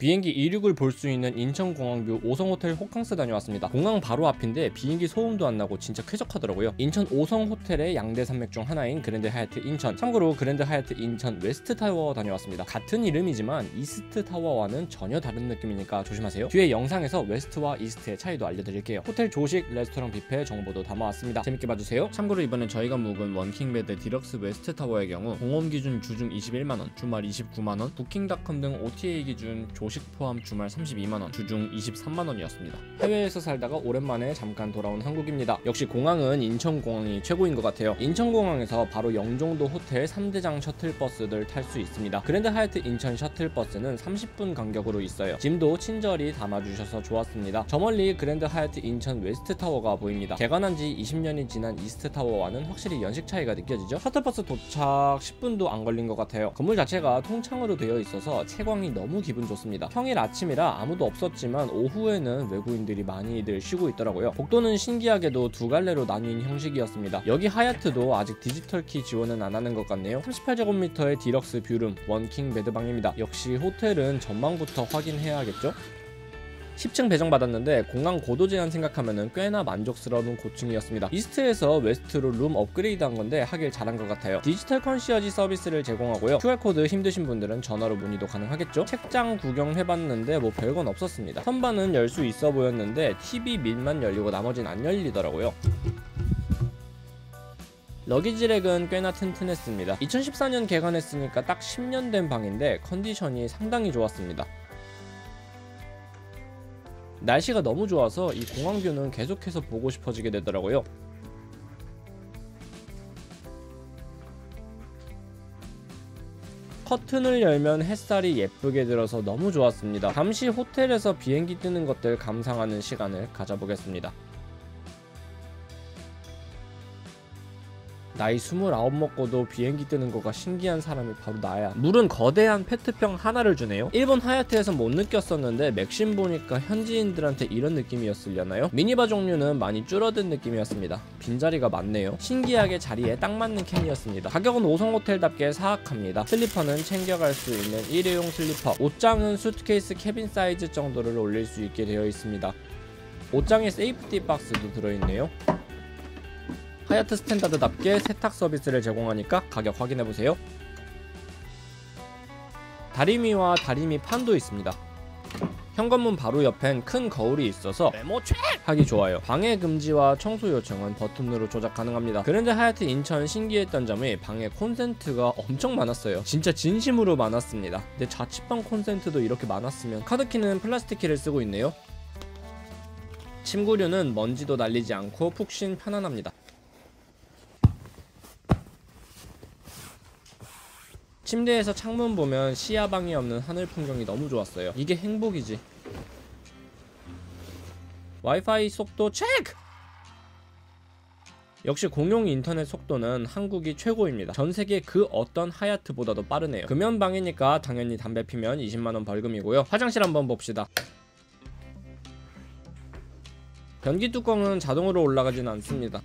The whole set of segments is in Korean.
비행기 이륙을 볼 수 있는 인천공항뷰 5성 호텔 호캉스 다녀왔습니다. 공항 바로 앞인데 비행기 소음도 안 나고 진짜 쾌적하더라고요. 인천 5성 호텔의 양대 산맥 중 하나인 그랜드 하얏트 인천. 참고로 그랜드 하얏트 인천 웨스트 타워 다녀왔습니다. 같은 이름이지만 이스트 타워와는 전혀 다른 느낌이니까 조심하세요. 뒤에 영상에서 웨스트와 이스트의 차이도 알려드릴게요. 호텔 조식, 레스토랑 뷔페 정보도 담아왔습니다. 재밌게 봐주세요. 참고로 이번에 저희가 묵은 원킹베드 디럭스 웨스트 타워의 경우 공홈 기준 주중 21만원, 주말 29만원, 부킹닷컴 등 OTA 기준 조식 포함 주말 32만원, 주중 23만원이었습니다. 해외에서 살다가 오랜만에 잠깐 돌아온 한국입니다. 역시 공항은 인천공항이 최고인 것 같아요. 인천공항에서 바로 영종도 호텔 3대장 셔틀버스들 탈 수 있습니다. 그랜드 하얏트 인천 셔틀버스는 30분 간격으로 있어요. 짐도 친절히 담아주셔서 좋았습니다. 저 멀리 그랜드 하얏트 인천 웨스트 타워가 보입니다. 개관한 지 20년이 지난 이스트 타워와는 확실히 연식 차이가 느껴지죠? 셔틀버스 도착 10분도 안 걸린 것 같아요. 건물 자체가 통창으로 되어 있어서 채광이 너무 기분 좋습니다. 평일 아침이라 아무도 없었지만 오후에는 외국인들이 많이들 쉬고 있더라고요. 복도는 신기하게도 두 갈래로 나뉜 형식이었습니다. 여기 하얏트도 아직 디지털 키 지원은 안 하는 것 같네요. 38제곱미터의 디럭스 뷰룸, 원킹 베드방입니다. 역시 호텔은 전망부터 확인해야겠죠? 10층 배정받았는데 공항 고도 제한 생각하면은 꽤나 만족스러운 고층이었습니다. 이스트에서 웨스트로 룸 업그레이드 한 건데 하길 잘한 것 같아요. 디지털 컨시어지 서비스를 제공하고요. QR코드 힘드신 분들은 전화로 문의도 가능하겠죠? 책장 구경해봤는데 뭐 별건 없었습니다. 선반은 열 수 있어 보였는데 TV 밑만 열리고 나머진 안 열리더라고요. 러기지 렉은 꽤나 튼튼했습니다. 2014년 개관했으니까 딱 10년 된 방인데 컨디션이 상당히 좋았습니다. 날씨가 너무 좋아서 이 공항뷰는 계속해서 보고 싶어지게 되더라고요. 커튼을 열면 햇살이 예쁘게 들어서 너무 좋았습니다. 잠시 호텔에서 비행기 뜨는 것들 감상하는 시간을 가져보겠습니다. 나이 29 먹고도 비행기 뜨는 거가 신기한 사람이 바로 나야. 물은 거대한 페트병 하나를 주네요. 일본 하얏트에서 못 느꼈었는데 맥심 보니까 현지인들한테 이런 느낌이었으려나요? 미니바 종류는 많이 줄어든 느낌이었습니다. 빈자리가 많네요. 신기하게 자리에 딱 맞는 캔이었습니다. 가격은 5성 호텔답게 사악합니다. 슬리퍼는 챙겨갈 수 있는 일회용 슬리퍼. 옷장은 수트케이스 캐빈 사이즈 정도를 올릴 수 있게 되어 있습니다. 옷장에 세이프티 박스도 들어있네요. 하얏트 스탠다드답게 세탁 서비스를 제공하니까 가격 확인해보세요. 다리미와 다리미 판도 있습니다. 현관문 바로 옆엔 큰 거울이 있어서 메모 책! 하기 좋아요. 방해 금지와 청소 요청은 버튼으로 조작 가능합니다. 그랜드 하얏트 인천 신기했던 점이 방에 콘센트가 엄청 많았어요. 진짜 진심으로 많았습니다. 근데 자취방 콘센트도 이렇게 많았으면 카드키는 플라스틱 키를 쓰고 있네요. 침구류는 먼지도 날리지 않고 푹신 편안합니다. 침대에서 창문 보면 시야방이 없는 하늘 풍경이 너무 좋았어요. 이게 행복이지. 와이파이 속도 체크! 역시 공용 인터넷 속도는 한국이 최고입니다. 전세계 그 어떤 하얏트보다도 빠르네요. 금연방이니까 당연히 담배 피면 20만원 벌금이고요. 화장실 한번 봅시다. 변기 뚜껑은 자동으로 올라가지는 않습니다.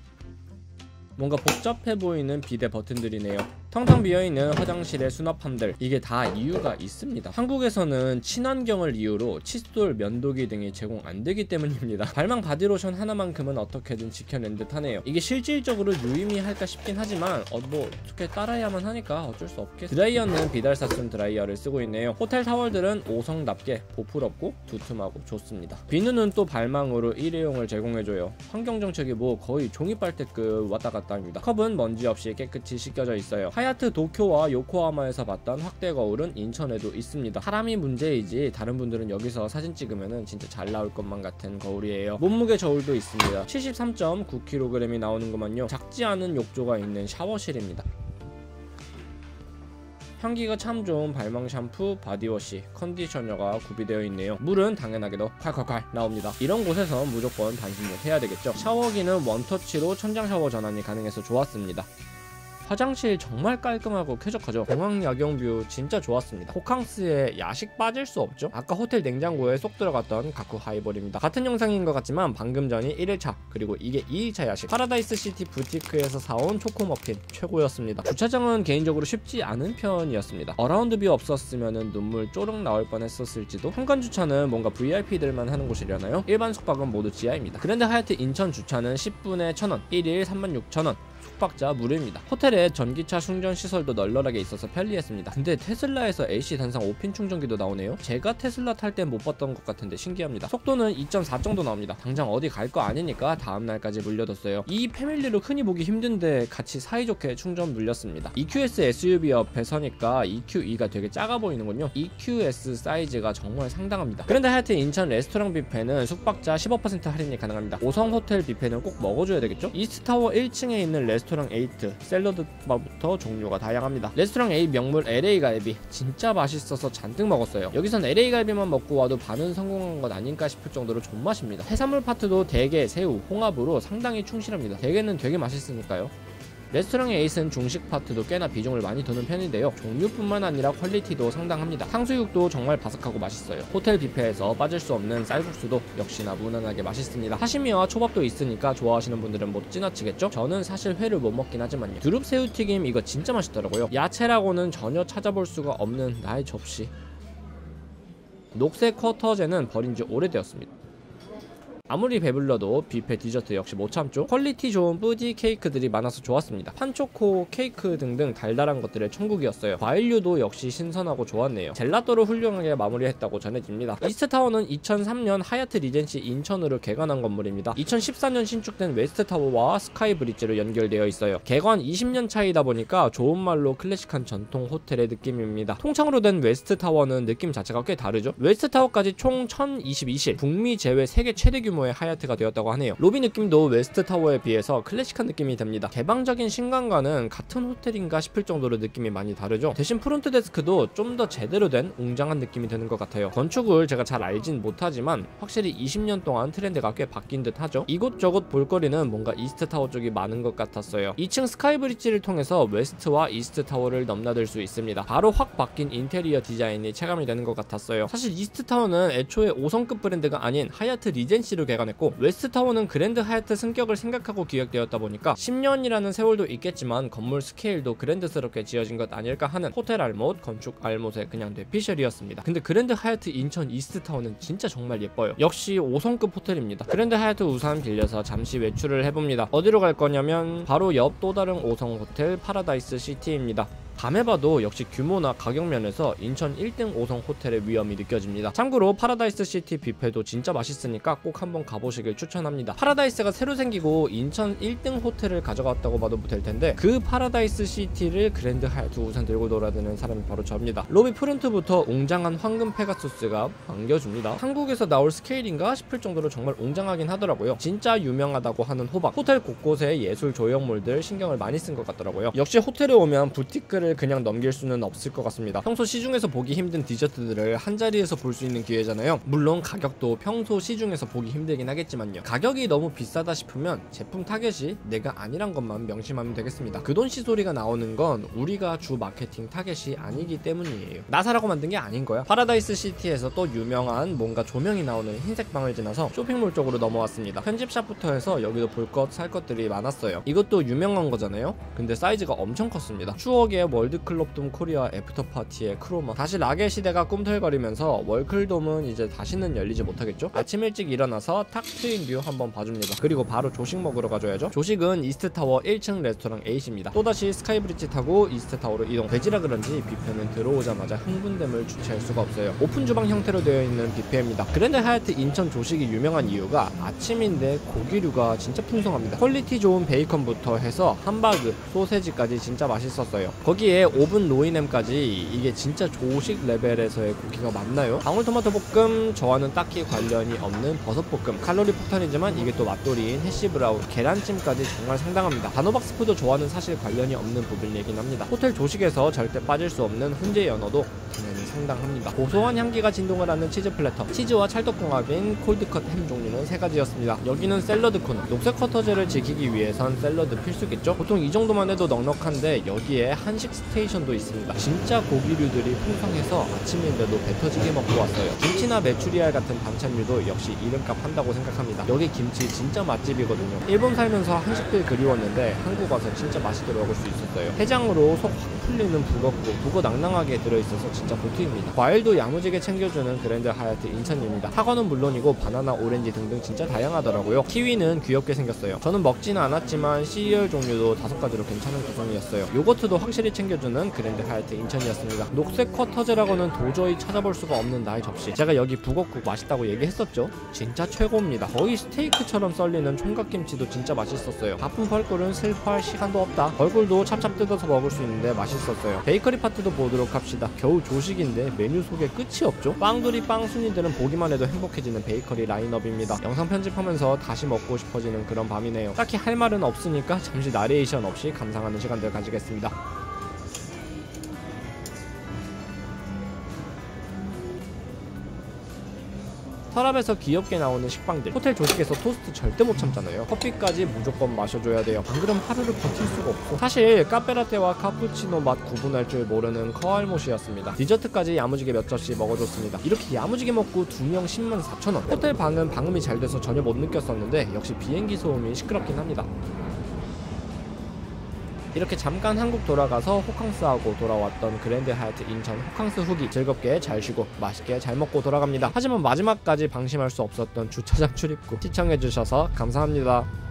뭔가 복잡해 보이는 비대 버튼들이네요. 텅텅 비어있는 화장실의 수납함들, 이게 다 이유가 있습니다. 한국에서는 친환경을 이유로 칫솔, 면도기 등이 제공 안되기 때문입니다. 발망 바디로션 하나만큼은 어떻게든 지켜낸 듯 하네요. 이게 실질적으로 유의미할까 싶긴 하지만 뭐 어떻게 따라야만 하니까 어쩔 수 없겠. 드라이어는 비달사순 드라이어를 쓰고 있네요. 호텔 타월들은 5성답게 보풀없고 두툼하고 좋습니다. 비누는 또 발망으로 일회용을 제공해줘요. 환경정책이 뭐 거의 종이빨대급 왔다갔다 합니다. 컵은 먼지 없이 깨끗이 씻겨져 있어요. 하얏트 도쿄와 요코하마에서 봤던 확대 거울은 인천에도 있습니다. 사람이 문제이지 다른 분들은 여기서 사진 찍으면 진짜 잘 나올 것만 같은 거울이에요. 몸무게 저울도 있습니다. 73.9kg이 나오는구만요. 작지 않은 욕조가 있는 샤워실입니다. 향기가 참 좋은 발망 샴푸, 바디워시, 컨디셔너가 구비되어 있네요. 물은 당연하게도 콸콸콸 나옵니다. 이런 곳에서 무조건 반신욕 해야 되겠죠. 샤워기는 원터치로 천장 샤워 전환이 가능해서 좋았습니다. 화장실 정말 깔끔하고 쾌적하죠. 공항 야경 뷰 진짜 좋았습니다. 호캉스에 야식 빠질 수 없죠. 아까 호텔 냉장고에 쏙 들어갔던 가쿠 하이볼입니다. 같은 영상인 것 같지만 방금 전이 1일차, 그리고 이게 2일차 야식. 파라다이스 시티 부티크에서 사온 초코머핀 최고였습니다. 주차장은 개인적으로 쉽지 않은 편이었습니다. 어라운드 뷰 없었으면 눈물 쪼륵 나올 뻔했었을지도. 현관 주차는 뭔가 VIP들만 하는 곳이려나요? 일반 숙박은 모두 지하입니다. 그랜드 하얏트 인천 주차는 10분에 1,000원, 1일 36,000원, 숙박자 무료입니다. 호텔에 전기차 충전 시설도 널널하게 있어서 편리했습니다. 근데 테슬라에서 AC 단상 5핀 충전기도 나오네요. 제가 테슬라 탈 때 못 봤던 것 같은데 신기합니다. 속도는 2.4 정도 나옵니다. 당장 어디 갈 거 아니니까 다음날까지 물려뒀어요. 이 패밀리로 흔히 보기 힘든데 같이 사이좋게 충전 물렸습니다. EQS SUV 옆에 서니까 EQE가 되게 작아 보이는군요. EQS 사이즈가 정말 상당합니다. 그런데 하여튼 인천 레스토랑 뷔페는 숙박자 15% 할인이 가능합니다. 5성 호텔 뷔페는 꼭 먹어줘야 되겠죠? 이스트타워 1층에 있는 레스토랑 8, 샐러드 바부터 종류가 다양합니다. 레스토랑 8 명물 LA 갈비 진짜 맛있어서 잔뜩 먹었어요. 여기선 LA 갈비만 먹고 와도 반은 성공한 것 아닌가 싶을 정도로 존맛입니다. 해산물 파트도 대게, 새우, 홍합으로 상당히 충실합니다. 대게는 되게 맛있으니까요. 레스토랑의 에이스는 중식 파트도 꽤나 비중을 많이 두는 편인데요. 종류뿐만 아니라 퀄리티도 상당합니다. 탕수육도 정말 바삭하고 맛있어요. 호텔 뷔페에서 빠질 수 없는 쌀국수도 역시나 무난하게 맛있습니다. 사시미와 초밥도 있으니까 좋아하시는 분들은 못 지나치겠죠? 저는 사실 회를 못 먹긴 하지만요. 두릅 새우튀김 이거 진짜 맛있더라고요. 야채라고는 전혀 찾아볼 수가 없는 나의 접시. 녹색 쿼터제는 버린 지 오래되었습니다. 아무리 배불러도 뷔페 디저트 역시 못 참죠. 퀄리티 좋은 뿌디 케이크들이 많아서 좋았습니다. 판초코, 케이크 등등 달달한 것들의 천국이었어요. 과일류도 역시 신선하고 좋았네요. 젤라또로 훌륭하게 마무리했다고 전해집니다. 이스트타워는 2003년 하얏트 리젠시 인천으로 개관한 건물입니다. 2014년 신축된 웨스트타워와 스카이브리지로 연결되어 있어요. 개관 20년 차이다 보니까 좋은 말로 클래식한 전통 호텔의 느낌입니다. 통창으로 된 웨스트타워는 느낌 자체가 꽤 다르죠. 웨스트타워까지 총 1022실, 북미 제외 세계 최대 규모 의 하얏트가 되었다고 하네요. 로비 느낌도 웨스트타워에 비해서 클래식한 느낌이 듭니다. 개방적인 신관과는 같은 호텔인가 싶을 정도로 느낌이 많이 다르죠. 대신 프론트 데스크도 좀 더 제대로 된 웅장한 느낌이 드는 것 같아요. 건축을 제가 잘 알진 못하지만 확실히 20년 동안 트렌드가 꽤 바뀐 듯 하죠. 이곳저곳 볼거리는 뭔가 이스트타워 쪽이 많은 것 같았어요. 2층 스카이브리지를 통해서 웨스트와 이스트타워를 넘나들 수 있습니다. 바로 확 바뀐 인테리어 디자인이 체감이 되는 것 같았어요. 사실 이스트타워는 애초에 5성급 브랜드가 아닌 하얏트 리젠시로 개관했고, 웨스트타워는 그랜드 하얏트 승격을 생각하고 기획되었다 보니까 10년이라는 세월도 있겠지만 건물 스케일도 그랜드스럽게 지어진 것 아닐까 하는 호텔 알못, 건축 알못의 그냥 뇌피셜이었습니다. 근데 그랜드 하얏트 인천 이스트타워는 진짜 정말 예뻐요. 역시 5성급 호텔입니다. 그랜드 하얏트 우산 빌려서 잠시 외출을 해봅니다. 어디로 갈 거냐면 바로 옆 또 다른 5성 호텔 파라다이스 시티입니다. 밤에 봐도 역시 규모나 가격 면에서 인천 1등 5성 호텔의 위엄이 느껴집니다. 참고로 파라다이스 시티 뷔페도 진짜 맛있으니까 꼭 한번 가보시길 추천합니다. 파라다이스가 새로 생기고 인천 1등 호텔을 가져갔다고 봐도 될 텐데 그 파라다이스 시티를 그랜드 하얏트 우산 들고 돌아다니는 사람이 바로 저입니다. 로비 프론트부터 웅장한 황금 페가수스가 반겨줍니다. 한국에서 나올 스케일인가 싶을 정도로 정말 웅장하긴 하더라고요. 진짜 유명하다고 하는 호박, 호텔 곳곳에 예술 조형물들 신경을 많이 쓴 것 같더라고요. 역시 호텔에 오면 부티크를 그냥 넘길 수는 없을 것 같습니다. 평소 시중에서 보기 힘든 디저트들을 한자리에서 볼 수 있는 기회잖아요. 물론 가격도 평소 시중에서 보기 힘들긴 하겠지만요. 가격이 너무 비싸다 싶으면 제품 타겟이 내가 아니란 것만 명심하면 되겠습니다. 그 돈 시소리가 나오는 건 우리가 주 마케팅 타겟이 아니기 때문이에요. 나 사라고 만든 게 아닌 거야. 파라다이스 시티에서 또 유명한 뭔가 조명이 나오는 흰색 방을 지나서 쇼핑몰 쪽으로 넘어왔습니다. 편집샵부터 해서 여기도 볼 것 살 것들이 많았어요. 이것도 유명한 거잖아요. 근데 사이즈가 엄청 컸습니다. 추억의 월드클럽돔 코리아 애프터파티의 크로마. 다시 락의 시대가 꿈틀거리면서 월클돔은 이제 다시는 열리지 못하겠죠? 아침 일찍 일어나서 탁 트인 뷰 한번 봐줍니다. 그리고 바로 조식 먹으러 가줘야죠. 조식은 이스트타워 1층 레스토랑 8입니다. 또다시 스카이브리지 타고 이스트타워로 이동. 돼지라 그런지 뷔페는 들어오자마자 흥분됨을 주체할 수가 없어요. 오픈 주방 형태로 되어 있는 뷔페입니다. 그랜드 하얏트 인천 조식이 유명한 이유가 아침인데 고기류가 진짜 풍성합니다. 퀄리티 좋은 베이컨부터 해서 함바그, 소세지까지 진짜 맛있었어요. 거기에 거기에 오븐 로이넴까지. 이게 진짜 조식 레벨에서의 고기가 맞나요? 방울토마토 볶음, 저와는 딱히 관련이 없는 버섯볶음, 칼로리 폭탄이지만 이게 또 맛돌이인 해시브라운, 계란찜까지 정말 상당합니다. 단호박스프도 저와는 사실 관련이 없는 부분이긴 합니다. 호텔 조식에서 절대 빠질 수 없는 훈제 연어도 당연히 상당합니다. 고소한 향기가 진동을 하는 치즈 플래터, 치즈와 찰떡궁합인 콜드컷 햄 종류는 3가지였습니다. 여기는 샐러드 코너. 녹색 커터제를 지키기 위해선 샐러드 필수겠죠? 보통 이 정도만 해도 넉넉한데 여기에 한식 스테이션도 있습니다. 진짜 고기류들이 풍성해서 아침인데도 배 터지게 먹고 왔어요. 김치나 메추리알 같은 반찬류도 역시 이름값 한다고 생각합니다. 여기 김치 진짜 맛집이거든요. 일본 살면서 한식들 그리웠는데 한국 와서 진짜 맛있게 먹을 수 있었어요. 해장으로 속 확 풀리는 북엇국, 북어 낭낭하게 들어있어서 진짜 보트입니다. 과일도 야무지게 챙겨주는 그랜드 하얏트 인천입니다. 사과는 물론이고 바나나, 오렌지 등등 진짜 다양하더라고요. 키위는 귀엽게 생겼어요. 저는 먹지는 않았지만 시리얼 종류도 5가지로 괜찮은 구성이었어요. 요거트도 확실히 챙겨주는 그랜드 하얏트 인천이었습니다. 녹색 쿼터제라고는 도저히 찾아볼 수가 없는 나의 접시. 제가 여기 북엇국 맛있다고 얘기했었죠? 진짜 최고입니다. 거의 스테이크처럼 썰리는 총각김치도 진짜 맛있었어요. 바쁜 벌꿀은 슬퍼할 시간도 없다. 벌꿀도 찹찹 뜯어서 먹을 수 있는데 맛있었어요. 베이커리 파트도 보도록 합시다. 겨우 조식인데 메뉴 속에 끝이 없죠? 빵두리 빵순이들은 보기만 해도 행복해지는 베이커리 라인업입니다. 영상 편집하면서 다시 먹고 싶어지는 그런 밤이네요. 딱히 할 말은 없으니까 잠시 나레이션 없이 감상하는 시간들 가지겠습니다. 서랍에서 귀엽게 나오는 식빵들. 호텔 조식에서 토스트 절대 못 참잖아요. 커피까지 무조건 마셔줘야 돼요. 안 그럼 하루를 버틸 수가 없어. 사실 카페라떼와 카푸치노 맛 구분할 줄 모르는 커알못이었습니다. 디저트까지 야무지게 몇 접시 먹어줬습니다. 이렇게 야무지게 먹고 2명 104,000원. 호텔 방은 방음이 잘 돼서 전혀 못 느꼈었는데 역시 비행기 소음이 시끄럽긴 합니다. 이렇게 잠깐 한국 돌아가서 호캉스하고 돌아왔던 그랜드 하얏트 인천 호캉스 후기 즐겁게 잘 쉬고 맛있게 잘 먹고 돌아갑니다. 하지만 마지막까지 방심할 수 없었던 주차장 출입구 시청해주셔서 감사합니다.